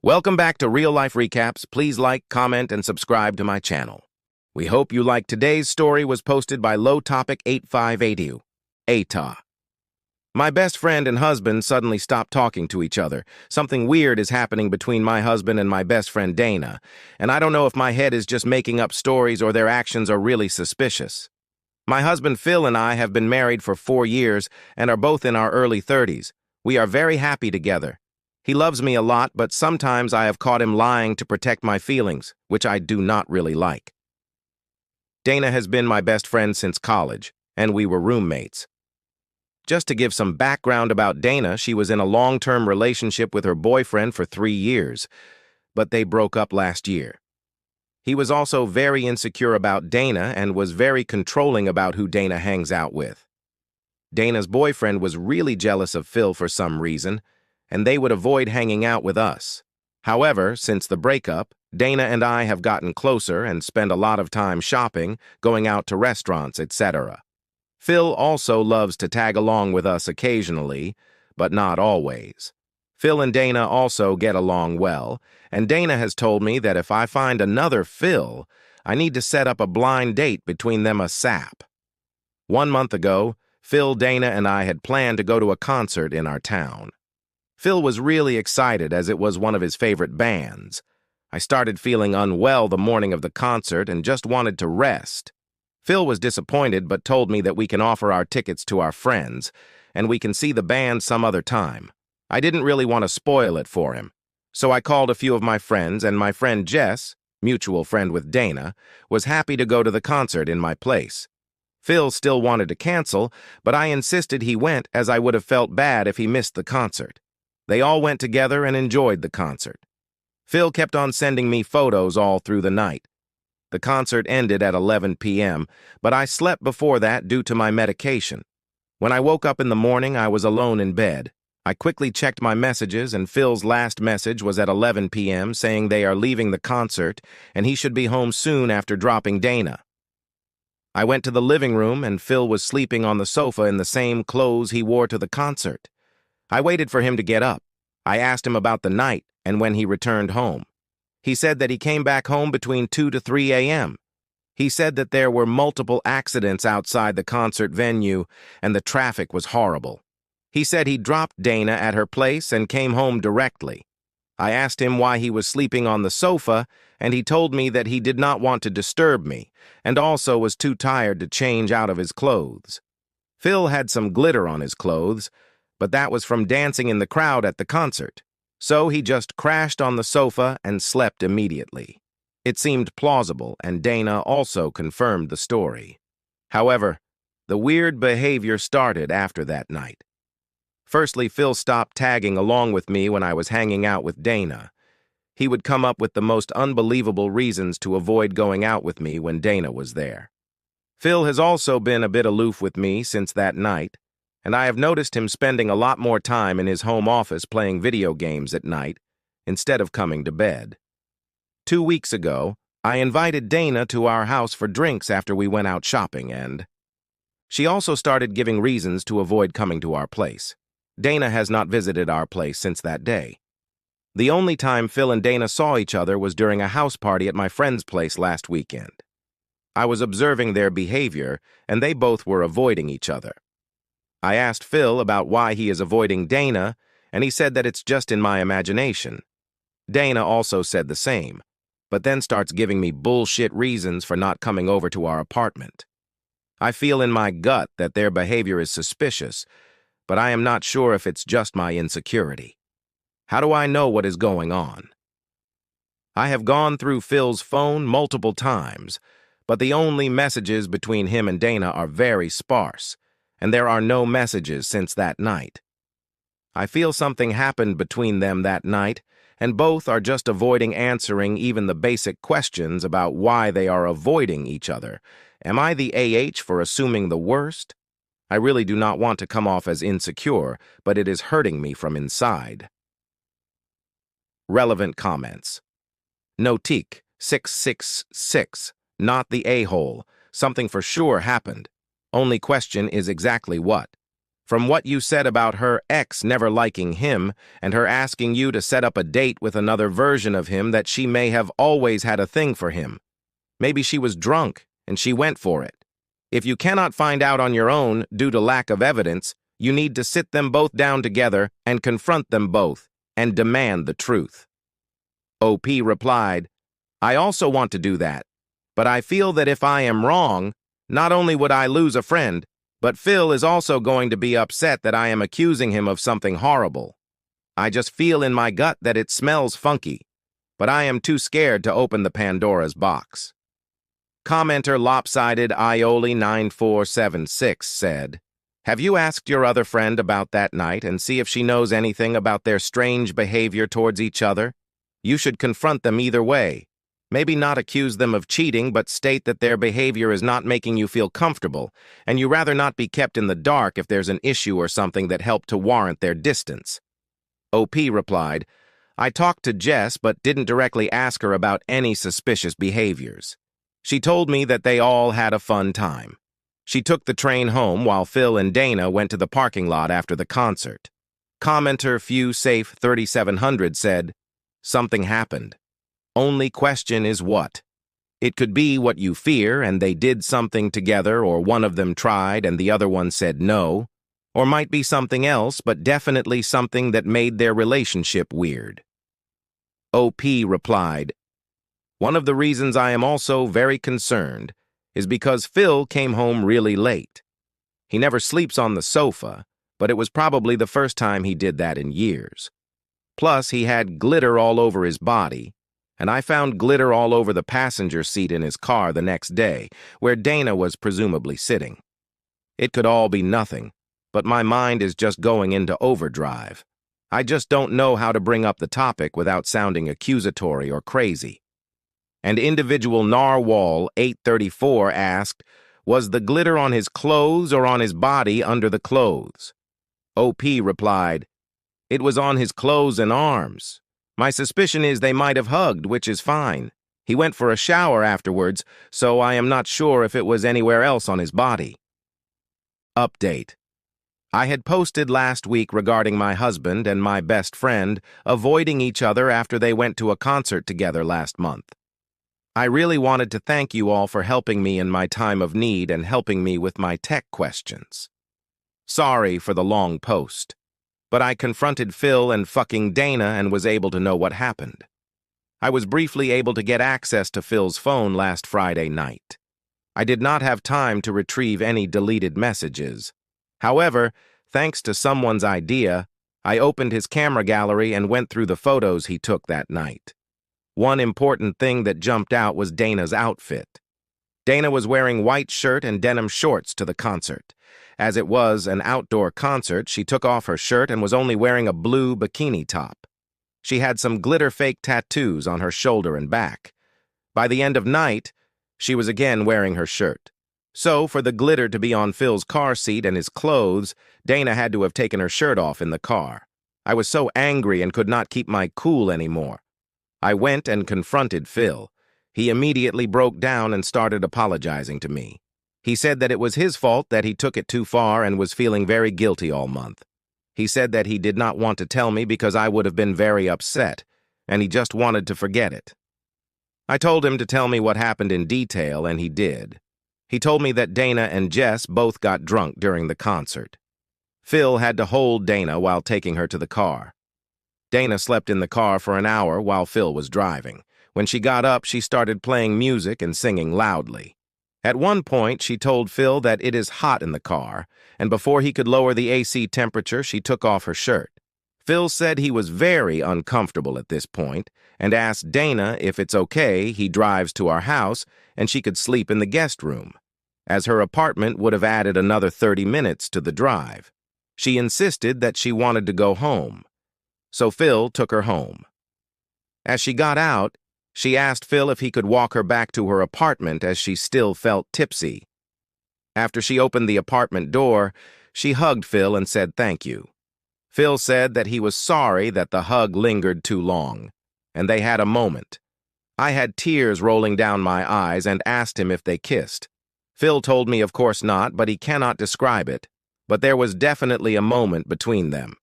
Welcome back to Real Life Recaps. Please like, comment, and subscribe to my channel. We hope you like today's story was posted by Low Topic 8580. ATA. My best friend and husband suddenly stopped talking to each other. Something weird is happening between my husband and my best friend Dana, and I don't know if my head is just making up stories or their actions are really suspicious. My husband Phil and I have been married for 4 years and are both in our early 30s. We are very happy together. He loves me a lot, but sometimes I have caught him lying to protect my feelings, which I do not really like. Dana has been my best friend since college, and we were roommates. Just to give some background about Dana, she was in a long-term relationship with her boyfriend for 3 years, but they broke up last year. He was also very insecure about Dana and was very controlling about who Dana hangs out with. Dana's boyfriend was really jealous of Phil for some reason, and they would avoid hanging out with us. However, since the breakup, Dana and I have gotten closer and spend a lot of time shopping, going out to restaurants, etc. Phil also loves to tag along with us occasionally, but not always. Phil and Dana also get along well, and Dana has told me that if I find another Phil, I need to set up a blind date between them ASAP. 1 month ago, Phil, Dana, and I had planned to go to a concert in our town. Phil was really excited as it was one of his favorite bands. I started feeling unwell the morning of the concert and just wanted to rest. Phil was disappointed but told me that we can offer our tickets to our friends, and we can see the band some other time. I didn't really want to spoil it for him, so I called a few of my friends, and my friend Jess, mutual friend with Dana, was happy to go to the concert in my place. Phil still wanted to cancel, but I insisted he went as I would have felt bad if he missed the concert. They all went together and enjoyed the concert. Phil kept on sending me photos all through the night. The concert ended at 11 p.m., but I slept before that due to my medication. When I woke up in the morning, I was alone in bed. I quickly checked my messages, and Phil's last message was at 11 p.m. saying they are leaving the concert and he should be home soon after dropping Dana. I went to the living room, and Phil was sleeping on the sofa in the same clothes he wore to the concert. I waited for him to get up. I asked him about the night and when he returned home. He said that he came back home between 2 to 3 a.m. He said that there were multiple accidents outside the concert venue and the traffic was horrible. He said he dropped Dana at her place and came home directly. I asked him why he was sleeping on the sofa, and he told me that he did not want to disturb me and also was too tired to change out of his clothes. Phil had some glitter on his clothes, but that was from dancing in the crowd at the concert. So he just crashed on the sofa and slept immediately. It seemed plausible, and Dana also confirmed the story. However, the weird behavior started after that night. Firstly, Phil stopped tagging along with me when I was hanging out with Dana. He would come up with the most unbelievable reasons to avoid going out with me when Dana was there. Phil has also been a bit aloof with me since that night, and I have noticed him spending a lot more time in his home office playing video games at night instead of coming to bed. 2 weeks ago, I invited Dana to our house for drinks after we went out shopping, and she also started giving reasons to avoid coming to our place. Dana has not visited our place since that day. The only time Phil and Dana saw each other was during a house party at my friend's place last weekend. I was observing their behavior, and they both were avoiding each other. I asked Phil about why he is avoiding Dana, and he said that it's just in my imagination. Dana also said the same, but then starts giving me bullshit reasons for not coming over to our apartment. I feel in my gut that their behavior is suspicious, but I am not sure if it's just my insecurity. How do I know what is going on? I have gone through Phil's phone multiple times, but the only messages between him and Dana are very sparse, and there are no messages since that night. I feel something happened between them that night, and both are just avoiding answering even the basic questions about why they are avoiding each other. Am I the AH for assuming the worst? I really do not want to come off as insecure, but it is hurting me from inside. Relevant comments. Notique 666, not the a-hole. Something for sure happened. Only question is exactly what. From what you said about her ex never liking him and her asking you to set up a date with another version of him, that she may have always had a thing for him. Maybe she was drunk and she went for it. If you cannot find out on your own due to lack of evidence, you need to sit them both down together and confront them both and demand the truth. OP replied, I also want to do that, but I feel that if I am wrong, not only would I lose a friend, but Phil is also going to be upset that I am accusing him of something horrible. I just feel in my gut that it smells funky, but I am too scared to open the Pandora's box. Commenter Lopsided Ioli 9476 said, have you asked your other friend about that night and see if she knows anything about their strange behavior towards each other? You should confront them either way. Maybe not accuse them of cheating, but state that their behavior is not making you feel comfortable, and you rather not be kept in the dark if there's an issue or something that helped to warrant their distance. OP replied, I talked to Jess but didn't directly ask her about any suspicious behaviors. She told me that they all had a fun time. She took the train home while Phil and Dana went to the parking lot after the concert. Commenter FewSafe 3700 said, something happened. Only question is what. It could be what you fear and they did something together, or one of them tried and the other one said no, or might be something else, but definitely something that made their relationship weird. OP replied, one of the reasons I am also very concerned is because Phil came home really late. He never sleeps on the sofa, but it was probably the first time he did that in years. Plus, he had glitter all over his body, and I found glitter all over the passenger seat in his car the next day, where Dana was presumably sitting. It could all be nothing, but my mind is just going into overdrive. I just don't know how to bring up the topic without sounding accusatory or crazy. And individual Narwhal 834 asked, was the glitter on his clothes or on his body under the clothes? OP replied, it was on his clothes and arms. My suspicion is they might have hugged, which is fine. He went for a shower afterwards, so I am not sure if it was anywhere else on his body. Update. I had posted last week regarding my husband and my best friend avoiding each other after they went to a concert together last month. I really wanted to thank you all for helping me in my time of need and helping me with my tech questions. Sorry for the long post, but I confronted Phil and fucking Dana and was able to know what happened. I was briefly able to get access to Phil's phone last Friday night. I did not have time to retrieve any deleted messages. However, thanks to someone's idea, I opened his camera gallery and went through the photos he took that night. One important thing that jumped out was Dana's outfit. Dana was wearing white shirt and denim shorts to the concert. As it was an outdoor concert, she took off her shirt and was only wearing a blue bikini top. She had some glitter fake tattoos on her shoulder and back. By the end of night, she was again wearing her shirt. So, for the glitter to be on Phil's car seat and his clothes, Dana had to have taken her shirt off in the car. I was so angry and could not keep my cool anymore. I went and confronted Phil. He immediately broke down and started apologizing to me. He said that it was his fault that he took it too far and was feeling very guilty all month. He said that he did not want to tell me because I would have been very upset, and he just wanted to forget it. I told him to tell me what happened in detail, and he did. He told me that Dana and Jess both got drunk during the concert. Phil had to hold Dana while taking her to the car. Dana slept in the car for an hour while Phil was driving. When she got up, she started playing music and singing loudly. At one point, she told Phil that it is hot in the car, and before he could lower the AC temperature, she took off her shirt. Phil said he was very uncomfortable at this point and asked Dana if it's okay he drives to our house and she could sleep in the guest room, as her apartment would have added another 30 minutes to the drive. She insisted that she wanted to go home. So Phil took her home. As she got out, she asked Phil if he could walk her back to her apartment as she still felt tipsy. After she opened the apartment door, she hugged Phil and said thank you. Phil said that he was sorry that the hug lingered too long, and they had a moment. I had tears rolling down my eyes and asked him if they kissed. Phil told me of course not, but he cannot describe it. but there was definitely a moment between them.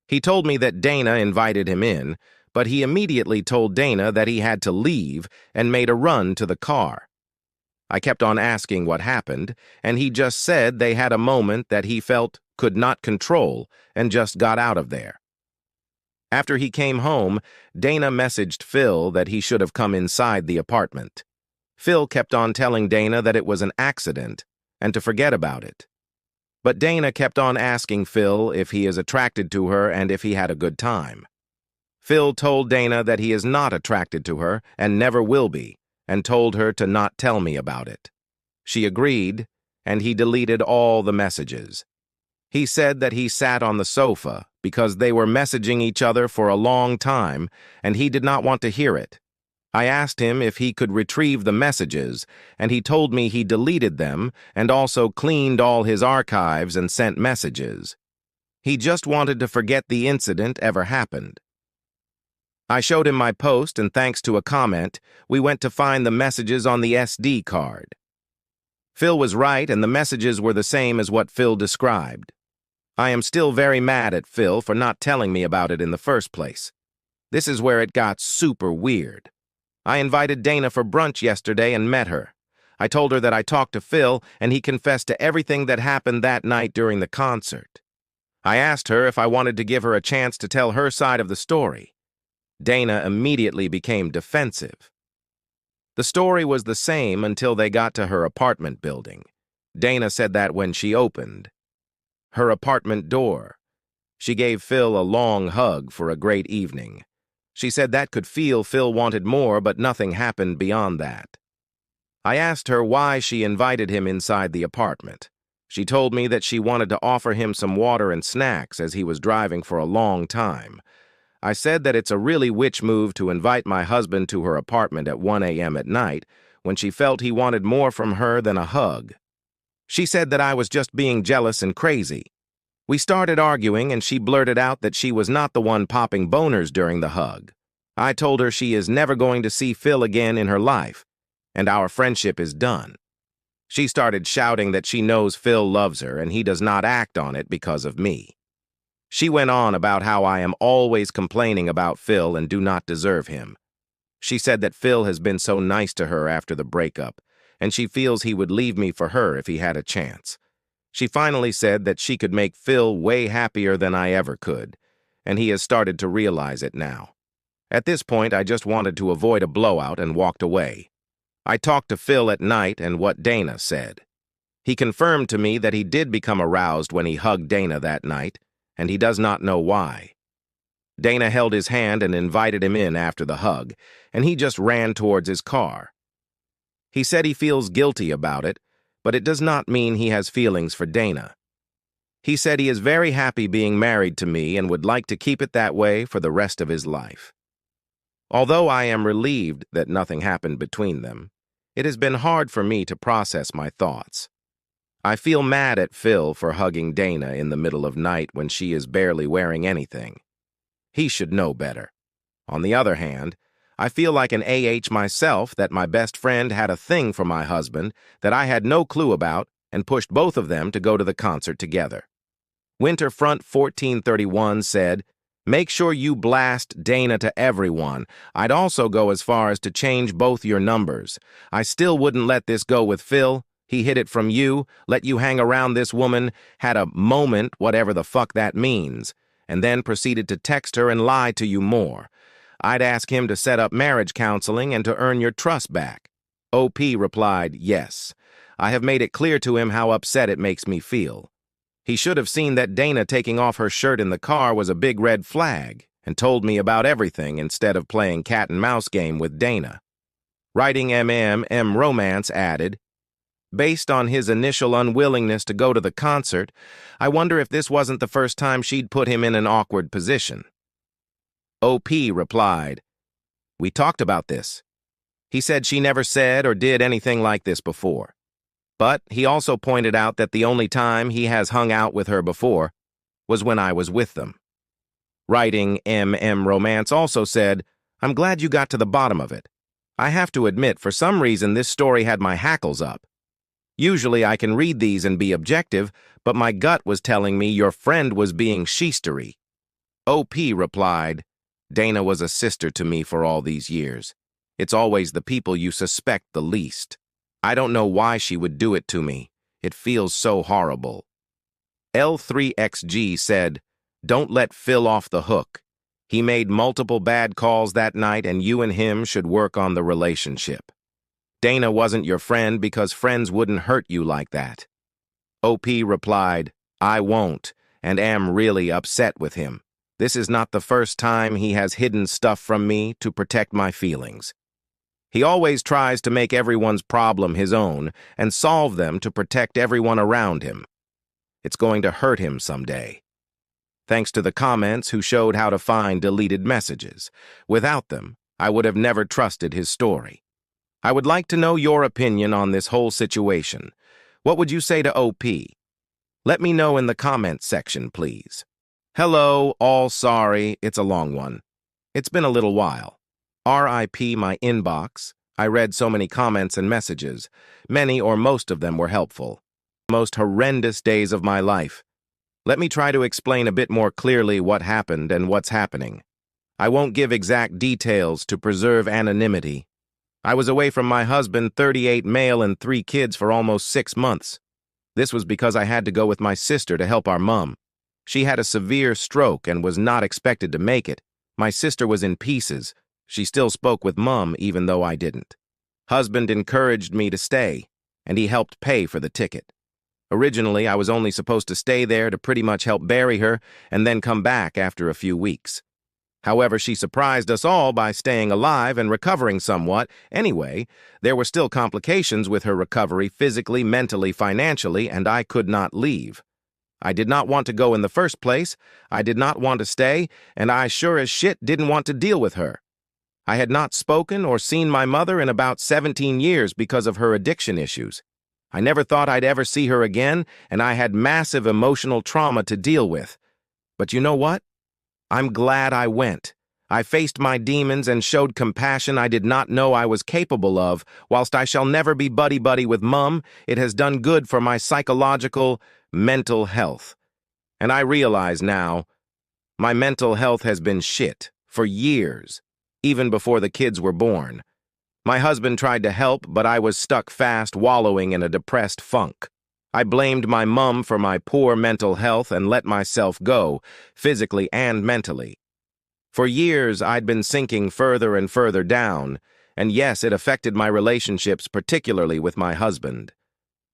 He told me that Dana invited him in, but he immediately told Dana that he had to leave and made a run to the car. I kept on asking what happened, and he just said they had a moment that he felt could not control and just got out of there. After he came home, Dana messaged Phil that he should have come inside the apartment. Phil kept on telling Dana that it was an accident and to forget about it. But Dana kept on asking Phil if he is attracted to her and if he had a good time. Phil told Dana that he is not attracted to her and never will be, and told her to not tell me about it. She agreed, and he deleted all the messages. He said that he sat on the sofa because they were messaging each other for a long time, and he did not want to hear it. I asked him if he could retrieve the messages, and he told me he deleted them and also cleaned all his archives and sent messages. He just wanted to forget the incident ever happened. I showed him my post, and thanks to a comment, we went to find the messages on the SD card. Phil was right, and the messages were the same as what Phil described. I am still very mad at Phil for not telling me about it in the first place. This is where it got super weird. I invited Dana for brunch yesterday and met her. I told her that I talked to Phil, and he confessed to everything that happened that night during the concert. I asked her if I wanted to give her a chance to tell her side of the story. Dana immediately became defensive. The story was the same until they got to her apartment building. Dana said that when she opened her apartment door, she gave Phil a long hug for a great evening. She said that could feel Phil wanted more, but nothing happened beyond that. I asked her why she invited him inside the apartment. She told me that she wanted to offer him some water and snacks as he was driving for a long time. I said that it's a really witch move to invite my husband to her apartment at 1 a.m. at night when she felt he wanted more from her than a hug. She said that I was just being jealous and crazy. We started arguing, and she blurted out that she was not the one popping boners during the hug. I told her she is never going to see Phil again in her life, and our friendship is done. She started shouting that she knows Phil loves her and he does not act on it because of me. She went on about how I am always complaining about Phil and do not deserve him. She said that Phil has been so nice to her after the breakup, and she feels he would leave me for her if he had a chance. She finally said that she could make Phil way happier than I ever could, and he has started to realize it now. At this point, I just wanted to avoid a blowout and walked away. I talked to Phil at night and what Dana said. He confirmed to me that he did become aroused when he hugged Dana that night, and he does not know why. Dana held his hand and invited him in after the hug, and he just ran towards his car. He said he feels guilty about it, but it does not mean he has feelings for Dana. He said he is very happy being married to me and would like to keep it that way for the rest of his life. Although I am relieved that nothing happened between them, it has been hard for me to process my thoughts. I feel mad at Phil for hugging Dana in the middle of night when she is barely wearing anything. He should know better. On the other hand, I feel like an myself that my best friend had a thing for my husband that I had no clue about and pushed both of them to go to the concert together. Winterfront 1431 said, "Make sure you blast Dana to everyone. I'd also go as far as to change both your numbers. I still wouldn't let this go with Phil. He hid it from you, let you hang around this woman, had a moment, whatever the fuck that means, and then proceeded to text her and lie to you more. I'd ask him to set up marriage counseling and to earn your trust back." OP replied, "Yes. I have made it clear to him how upset it makes me feel. He should have seen that Dana taking off her shirt in the car was a big red flag and told me about everything instead of playing cat and mouse game with Dana." Writing Romance added, "Based on his initial unwillingness to go to the concert, I wonder if this wasn't the first time she'd put him in an awkward position." OP replied, "We talked about this. He said she never said or did anything like this before. But he also pointed out that the only time he has hung out with her before was when I was with them." Writing Romance also said, "I'm glad you got to the bottom of it. I have to admit, for some reason this story had my hackles up. Usually I can read these and be objective, but my gut was telling me your friend was being sheastery. OP replied, Dana was a sister to me for all these years. It's always the people you suspect the least. I don't know why she would do it to me. It feels so horrible. L3XG said, don't let Phil off the hook. He made multiple bad calls that night and you and him should work on the relationship. Dana wasn't your friend because friends wouldn't hurt you like that. OP replied, I won't, and am really upset with him. This is not the first time he has hidden stuff from me to protect my feelings. He always tries to make everyone's problem his own and solve them to protect everyone around him. It's going to hurt him someday. Thanks to the comments who showed how to find deleted messages. Without them, I would have never trusted his story. I would like to know your opinion on this whole situation. What would you say to OP? Let me know in the comments section, please. Hello, all sorry, it's a long one. It's been a little while. RIP my inbox. I read so many comments and messages. Many or most of them were helpful. Most horrendous days of my life. Let me try to explain a bit more clearly what happened and what's happening. I won't give exact details to preserve anonymity. I was away from my husband, 38 male and 3 kids for almost 6 months. This was because I had to go with my sister to help our mom. She had a severe stroke and was not expected to make it. My sister was in pieces. She still spoke with Mom even though I didn't. Husband encouraged me to stay, and he helped pay for the ticket. Originally, I was only supposed to stay there to pretty much help bury her and then come back after a few weeks. However, she surprised us all by staying alive and recovering somewhat. Anyway, there were still complications with her recovery physically, mentally, financially, and I could not leave. I did not want to go in the first place, I did not want to stay, and I sure as shit didn't want to deal with her. I had not spoken or seen my mother in about 17 years because of her addiction issues. I never thought I'd ever see her again, and I had massive emotional trauma to deal with. But you know what? I'm glad I went. I faced my demons and showed compassion I did not know I was capable of. Whilst I shall never be buddy-buddy with Mum, it has done good for my psychological, mental health. And I realize now, my mental health has been shit for years, even before the kids were born. My husband tried to help, but I was stuck fast, wallowing in a depressed funk. I blamed my mum for my poor mental health and let myself go, physically and mentally. For years, I'd been sinking further and further down, and yes, it affected my relationships, particularly with my husband.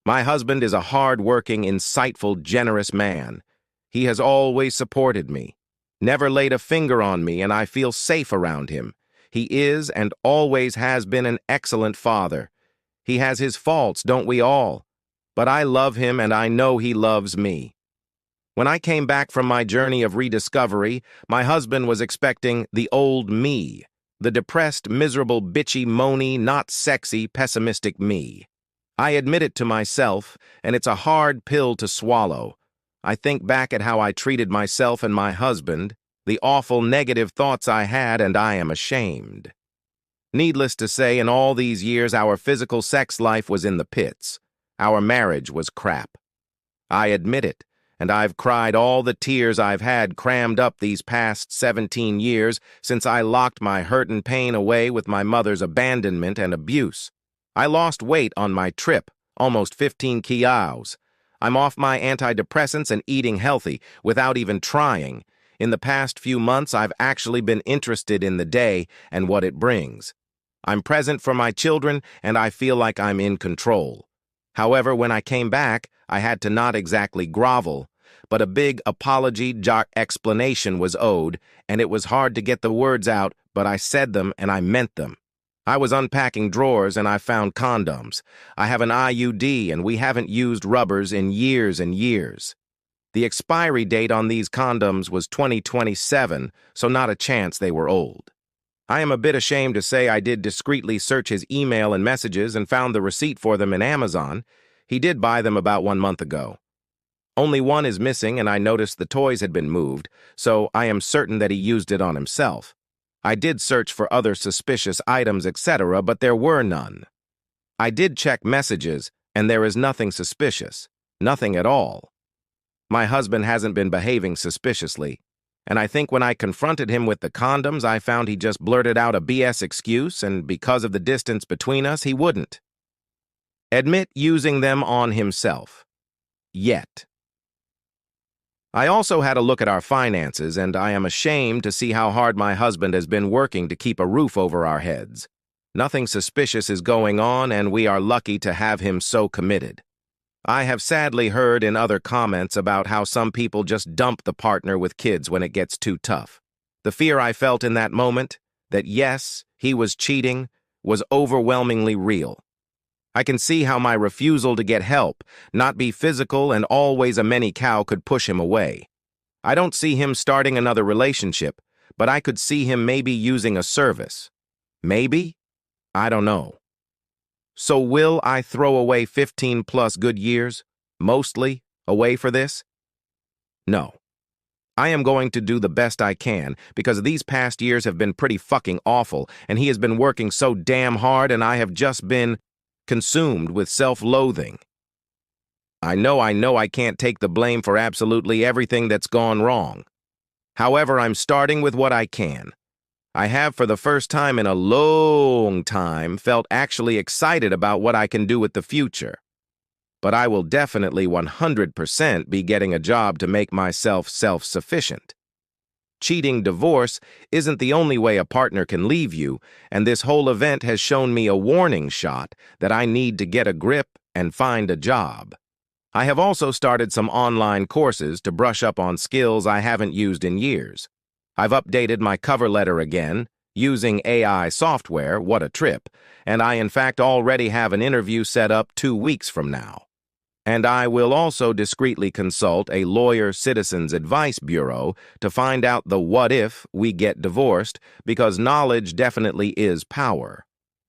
My husband is a hard-working, insightful, generous man. He has always supported me, never laid a finger on me, and I feel safe around him. He is and always has been an excellent father. He has his faults, don't we all? But I love him and I know he loves me. When I came back from my journey of rediscovery, my husband was expecting the old me, the depressed, miserable, bitchy, moany, not sexy, pessimistic me. I admit it to myself, and it's a hard pill to swallow. I think back at how I treated myself and my husband, the awful negative thoughts I had, and I am ashamed. Needless to say, in all these years, our physical sex life was in the pits. Our marriage was crap. I admit it, and I've cried all the tears I've had crammed up these past 17 years since I locked my hurt and pain away with my mother's abandonment and abuse. I lost weight on my trip, almost 15 kilos. I'm off my antidepressants and eating healthy without even trying. In the past few months, I've actually been interested in the day and what it brings. I'm present for my children, and I feel like I'm in control. However, when I came back, I had to not exactly grovel, but a big apology explanation was owed, and it was hard to get the words out, but I said them and I meant them. I was unpacking drawers and I found condoms. I have an IUD and we haven't used rubbers in years and years. The expiry date on these condoms was 2027, so not a chance they were old. I am a bit ashamed to say I did discreetly search his email and messages and found the receipt for them in Amazon. He did buy them about 1 month ago. Only one is missing, and I noticed the toys had been moved, so I am certain that he used it on himself. I did search for other suspicious items, etc., but there were none. I did check messages, and there is nothing suspicious, nothing at all. My husband hasn't been behaving suspiciously, and I think when I confronted him with the condoms, I found he just blurted out a BS excuse, and because of the distance between us, he wouldn't admit using them on himself. Yet. I also had a look at our finances, and I am ashamed to see how hard my husband has been working to keep a roof over our heads. Nothing suspicious is going on, and we are lucky to have him so committed. I have sadly heard in other comments about how some people just dump the partner with kids when it gets too tough. The fear I felt in that moment, that yes, he was cheating, was overwhelmingly real. I can see how my refusal to get help, not be physical, and always a many cow could push him away. I don't see him starting another relationship, but I could see him maybe using a service. Maybe? I don't know. So will I throw away 15+ good years, mostly, away for this? No. I am going to do the best I can, because these past years have been pretty fucking awful, and he has been working so damn hard, and I have just been consumed with self-loathing. I know I can't take the blame for absolutely everything that's gone wrong. However, I'm starting with what I can. I have, for the first time in a long time, felt actually excited about what I can do with the future. But I will definitely 100% be getting a job to make myself self-sufficient. Cheating divorce isn't the only way a partner can leave you, and this whole event has shown me a warning shot that I need to get a grip and find a job. I have also started some online courses to brush up on skills I haven't used in years. I've updated my cover letter again, using AI software, what a trip, and I in fact already have an interview set up 2 weeks from now. And I will also discreetly consult a lawyer citizens advice bureau to find out the what if we get divorced, because knowledge definitely is power.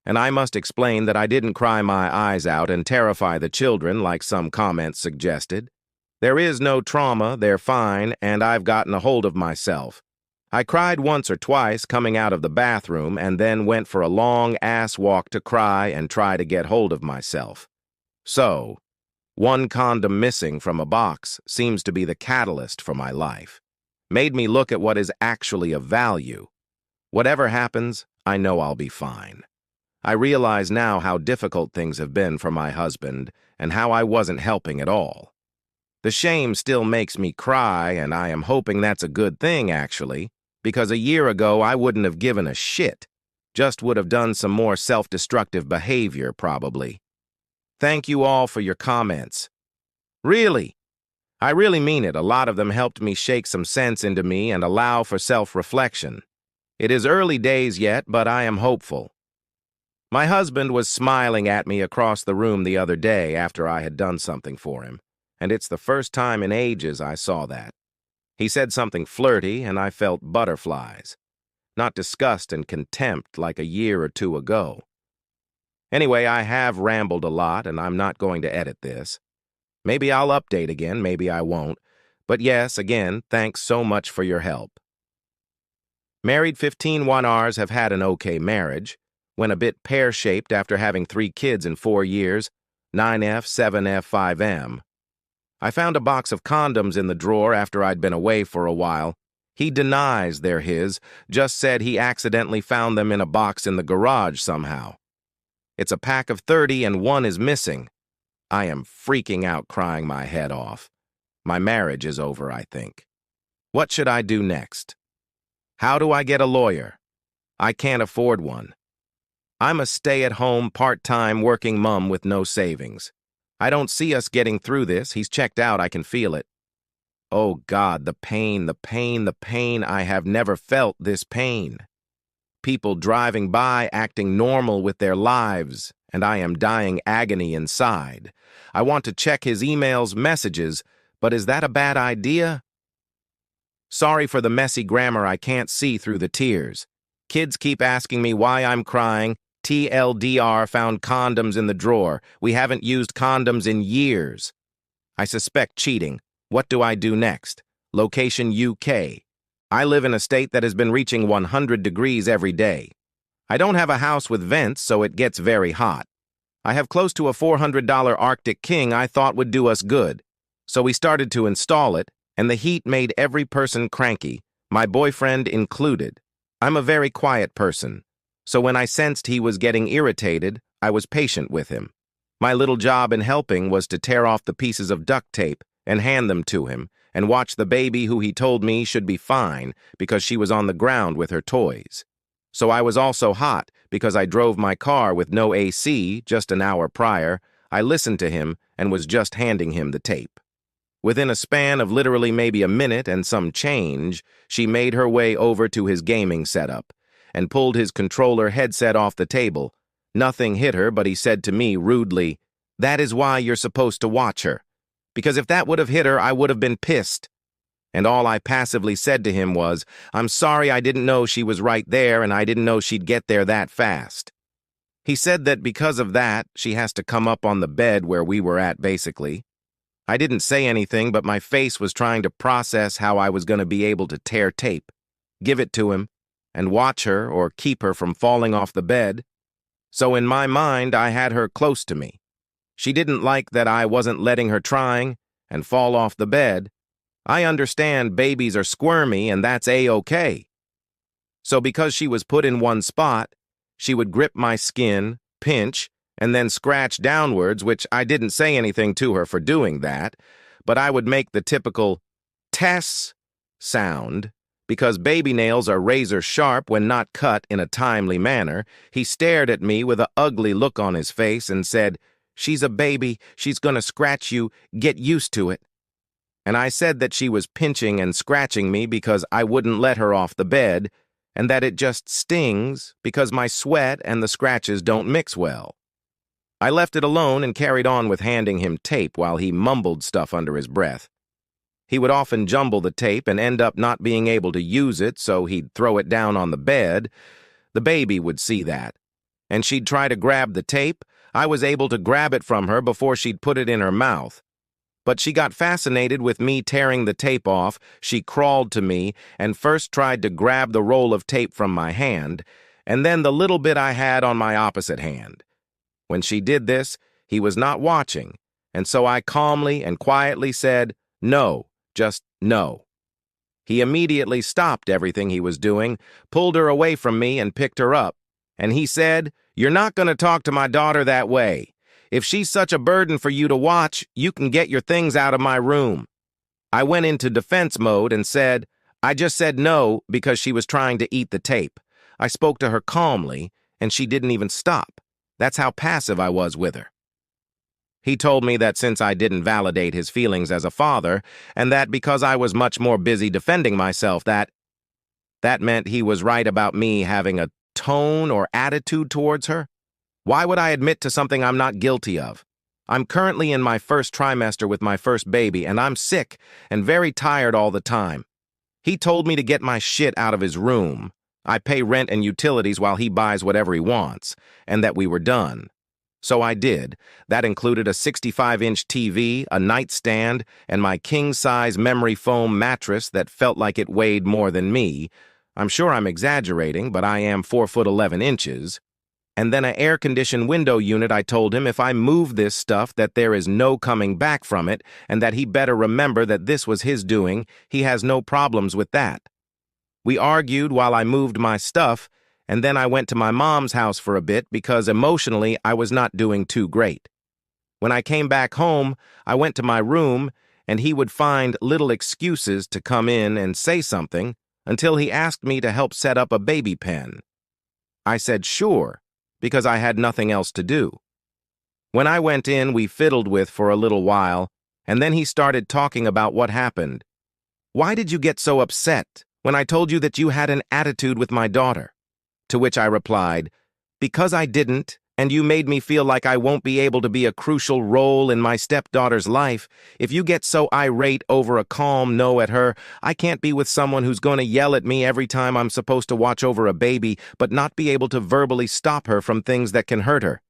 And I must explain that I didn't cry my eyes out and terrify the children like some comments suggested. There is no trauma, they're fine, and I've gotten a hold of myself. I cried once or twice coming out of the bathroom and then went for a long ass walk to cry and try to get hold of myself. So, one condom missing from a box seems to be the catalyst for my life. Made me look at what is actually of value. Whatever happens, I know I'll be fine. I realize now how difficult things have been for my husband and how I wasn't helping at all. The shame still makes me cry, and I am hoping that's a good thing, actually, because a year ago I wouldn't have given a shit. Just would have done some more self-destructive behavior, probably. Thank you all for your comments. Really, I really mean it. A lot of them helped me shake some sense into me and allow for self-reflection. It is early days yet, but I am hopeful. My husband was smiling at me across the room the other day after I had done something for him, and it's the first time in ages I saw that. He said something flirty, and I felt butterflies. Not disgust and contempt like a year or 2 ago. Anyway, I have rambled a lot, and I'm not going to edit this. Maybe I'll update again, maybe I won't. But yes, again, thanks so much for your help. Married 15 1Rs have had an okay marriage. Went a bit pear-shaped after having 3 kids in 4 years, 9F, 7F, 5M. I found a box of condoms in the drawer after I'd been away for a while. He denies they're his, just said he accidentally found them in a box in the garage somehow. It's a pack of 30 and 1 is missing. I am freaking out, crying my head off. My marriage is over, I think. What should I do next? How do I get a lawyer? I can't afford one. I'm a stay-at-home, part-time working mom with no savings. I don't see us getting through this. He's checked out. I can feel it. Oh, God, the pain, the pain, the pain. I have never felt this pain. People driving by acting normal with their lives, and I am dying agony inside. I want to check his emails, messages, but is that a bad idea? Sorry for the messy grammar. I can't see through the tears. Kids keep asking me why I'm crying. TLDR, found condoms in the drawer. We haven't used condoms in years. I suspect cheating. What do I do next? Location UK. I live in a state that has been reaching 100 degrees every day. I don't have a house with vents, so it gets very hot. I have close to a $400 Arctic King I thought would do us good. So we started to install it, and the heat made every person cranky, my boyfriend included. I'm a very quiet person, so when I sensed he was getting irritated, I was patient with him. My little job in helping was to tear off the pieces of duct tape and hand them to him, and watch the baby who he told me should be fine because she was on the ground with her toys. So I was also hot because I drove my car with no AC just an hour prior. I listened to him and was just handing him the tape. Within a span of literally maybe a minute and some change, she made her way over to his gaming setup and pulled his controller headset off the table. Nothing hit her, but he said to me rudely, "That is why you're supposed to watch her. Because if that would have hit her, I would have been pissed." And all I passively said to him was, "I'm sorry, I didn't know she was right there and I didn't know she'd get there that fast." He said that because of that, she has to come up on the bed where we were at, basically. I didn't say anything, but my face was trying to process how I was going to be able to tear tape, give it to him, and watch her or keep her from falling off the bed. So in my mind, I had her close to me. She didn't like that I wasn't letting her trying and fall off the bed. I understand babies are squirmy and that's A-okay. So because she was put in one spot, she would grip my skin, pinch, and then scratch downwards, which I didn't say anything to her for doing that, but I would make the typical "Tess" sound, because baby nails are razor sharp when not cut in a timely manner. He stared at me with an ugly look on his face and said, "She's a baby, she's gonna scratch you, get used to it." And I said that she was pinching and scratching me because I wouldn't let her off the bed, and that it just stings because my sweat and the scratches don't mix well. I left it alone and carried on with handing him tape while he mumbled stuff under his breath. He would often jumble the tape and end up not being able to use it, so he'd throw it down on the bed. The baby would see that, and she'd try to grab the tape. I was able to grab it from her before she'd put it in her mouth. But she got fascinated with me tearing the tape off. She crawled to me and first tried to grab the roll of tape from my hand, and then the little bit I had on my opposite hand. When she did this, he was not watching, and so I calmly and quietly said, "No, just no." He immediately stopped everything he was doing, pulled her away from me, and picked her up. And he said, "You're not going to talk to my daughter that way. If she's such a burden for you to watch, you can get your things out of my room." I went into defense mode and said, "I just said no because she was trying to eat the tape." I spoke to her calmly, and she didn't even stop. That's how passive I was with her. He told me that since I didn't validate his feelings as a father, and that because I was much more busy defending myself, that meant he was right about me having a tone or attitude towards her. Why would I admit to something I'm not guilty of? I'm currently in my first trimester with my first baby, and I'm sick and very tired all the time. He told me to get my shit out of his room. I pay rent and utilities while he buys whatever he wants, and that we were done. So I did. That included a 65-inch TV, a nightstand, and my king-size memory foam mattress that felt like it weighed more than me. I'm sure I'm exaggerating, but I am 4'11" And then an air-conditioned window unit. I told him if I move this stuff that there is no coming back from it, and that he better remember that this was his doing. He has no problems with that. We argued while I moved my stuff, and then I went to my mom's house for a bit because emotionally I was not doing too great. When I came back home, I went to my room, and he would find little excuses to come in and say something until he asked me to help set up a baby pen. I said sure, because I had nothing else to do. When I went in, we fiddled with for a little while, and then he started talking about what happened. "Why did you get so upset when I told you that you had an attitude with my daughter?" To which I replied, "Because I didn't, and you made me feel like I won't be able to be a crucial role in my stepdaughter's life. If you get so irate over a calm no at her, I can't be with someone who's going to yell at me every time I'm supposed to watch over a baby, but not be able to verbally stop her from things that can hurt her."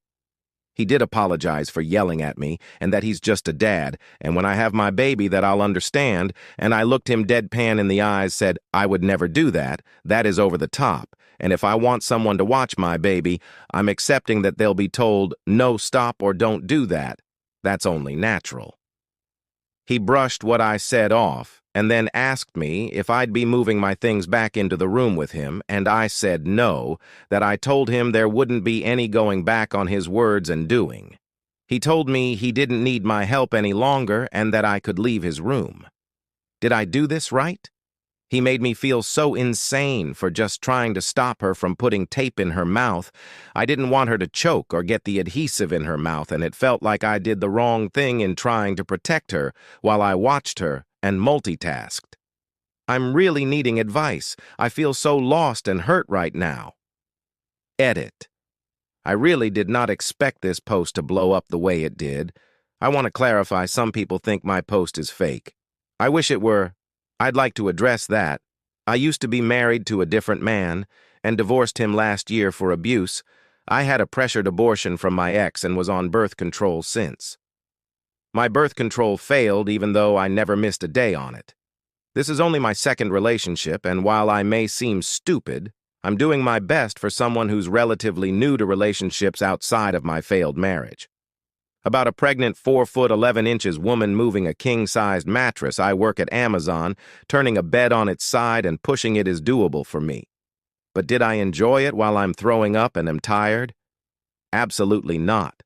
He did apologize for yelling at me, and that he's just a dad, and when I have my baby that I'll understand, and I looked him deadpan in the eyes, said, "I would never do that. That is over the top, And if I want someone to watch my baby, I'm accepting that they'll be told, no, stop, or don't do that. That's only natural. He brushed what I said off and then asked me if I'd be moving my things back into the room with him, and I said no, that I told him there wouldn't be any going back on his words and doing. He told me he didn't need my help any longer and that I could leave his room. Did I do this right? He made me feel so insane for just trying to stop her from putting tape in her mouth. I didn't want her to choke or get the adhesive in her mouth, and it felt like I did the wrong thing in trying to protect her while I watched her and multitasked. I'm really needing advice. I feel so lost and hurt right now. Edit. I really did not expect this post to blow up the way it did. I want to clarify, some people think my post is fake. I wish it were. I'd like to address that. I used to be married to a different man and divorced him last year for abuse. I had a pressured abortion from my ex and was on birth control since. My birth control failed even though I never missed a day on it. This is only my second relationship, and while I may seem stupid, I'm doing my best for someone who's relatively new to relationships outside of my failed marriage. About a pregnant 4'11" woman moving a king-sized mattress, I work at Amazon. Turning a bed on its side and pushing it is doable for me. But did I enjoy it while I'm throwing up and am tired? Absolutely not.